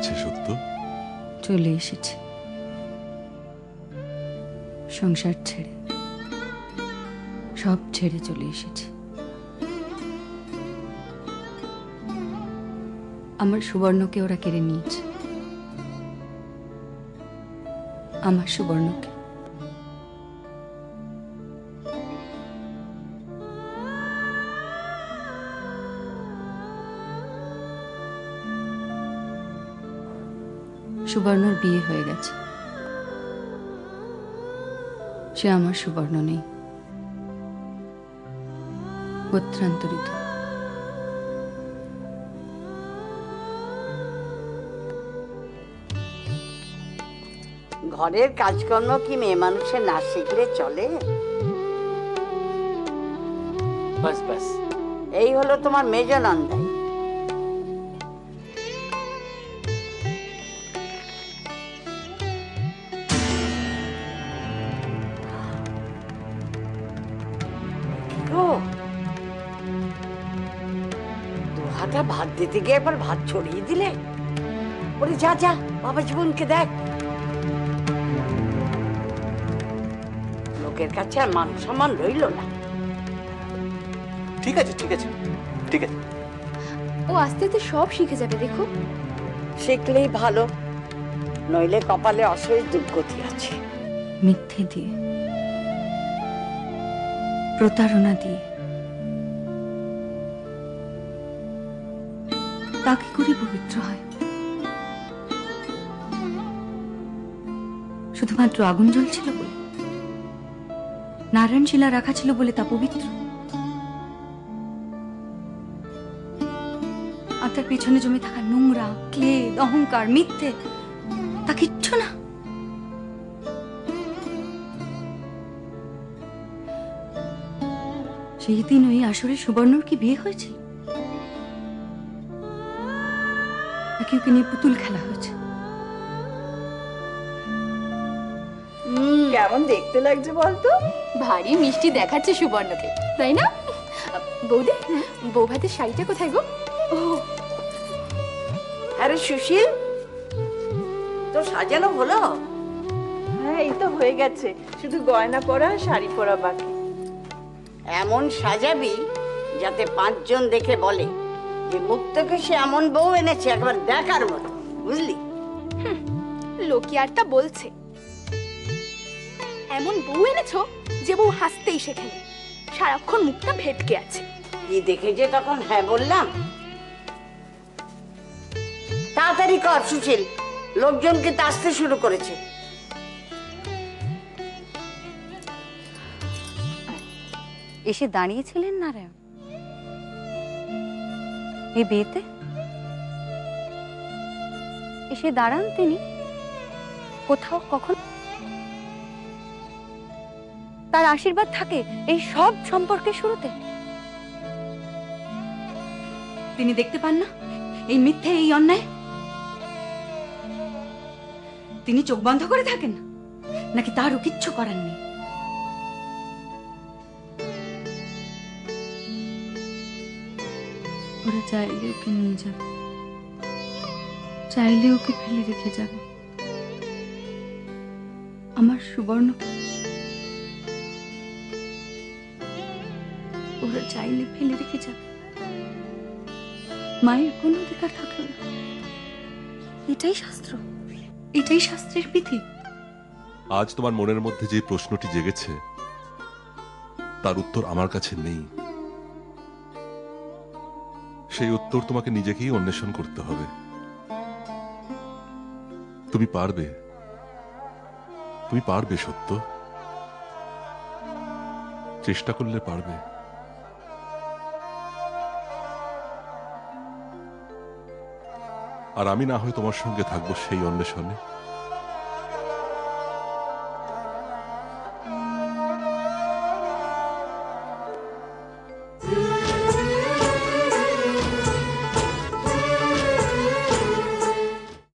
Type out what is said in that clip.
হয়েছে সত্য? চলে এসেছে সংসার ছেড়ে, সব ছেড়ে চলে এসেছে। আমার সুবর্ণকে ওরা কেড়ে নিয়েছে, আমার সুবর্ণকে। সুবর্ণর বিয়ে হয়ে গেছে, সে আমার সুবর্ণ নেই, গোত্রান্তরিত। ঘরের কাজকর্ম কি মেয়ে মানুষের না শিখলে চলে? বাস বাস, এই হলো তোমার মেজ নন্দাই। দু হাতা ভাত দিতে গিয়ে একবার ভাত ছড়িয়ে দিলে। ওরে যা যা, বাবা জীবনকে দেখ। লোকের কাছে আর মান সম্মান রইল না। ঠিক আছে ঠিক আছে ঠিক আছে। ও আস্তে আস্তে সব শিখে যাবে, দেখো। শিখলেই ভালো, নইলে কপালে অশেষ দুর্গতি আছে। মিথ্যে দিয়ে, প্রতারণা দিয়ে তাকে করে পবিত্র হয়? শুধুমাত্র আগুন জ্বলছিল বলে, নারায়ণ শিলা রাখা ছিল বলে তা পবিত্র? আর তার পেছনে জমে থাকা নোংরা, ক্লেদ, অহংকার, মিথ্যে, তা কিচ্ছু না? সেই দিন ওই আসরে সুবর্ণর কি বিয়ে হয়েছিল, নাকি ওকে নিয়ে পুতুল খেলা হয়েছে? কেমন দেখতে লাগছে বলতো? ভারী মিষ্টি দেখাচ্ছে সুবর্ণকে, তাই না? বৌদি, বৌভাতের শাড়িটা কোথায় গো? আরে সুশীল, তো সাজানো হলো? হ্যাঁ, এই তো হয়ে গেছে, শুধু গয়না পরা শাড়ি পরা বাকি। এমন সাজাবি যাতে 5 জন দেখে বলে যে মুক্তকে সে এমন বউ এনেছে একবার দেখার মতো, বুঝলি? লোকে আর তা বলছে, এমন বউ এনেছো যে বউ হাসতেই শেখেনি, সারাক্ষণ মুখটা ভেটকে আছে। কি দেখে যে তখন হ্যাঁ বললাম। তাড়াতাড়ি কর সুশীল, লোকজনকে তাসতে শুরু করেছে। এসে দাঁড়িয়েছিলেন নারায়ণ এই বিয়েতে? এসে দাঁড়ান তিনি কোথাও কখন? তার আশীর্বাদ থাকে এই সব সম্পর্কের শুরুতে। তিনি দেখতে পান না এই মিথ্যে, এই অন্যায়? তিনি চোখ বন্ধ করে থাকেন, নাকি তারও কিচ্ছু করার নেই? ওরা চাইলে ওকে নিয়ে যাবে, চাইলে ওকে ফেলে রেখে যাবে। আমার সুবর্ণ ওরা চাইলে ফেলে রেখে যাবে, মায়ের কোন অধিকার থাকলো না। এটাই শাস্ত্র, এটাই শাস্ত্রের বিধি। আজ তোমার মনের মধ্যে যে প্রশ্নটি জেগেছে তার উত্তর আমার কাছে নেই। সেই উত্তর তোমাকে নিজেকেই অন্বেষণ করতে হবে। তুমি পারবে, তুমি পারবে সত্য, চেষ্টা করলে পারবে। আর আমি না হয় তোমার সঙ্গে থাকবো সেই অন্বেষণে।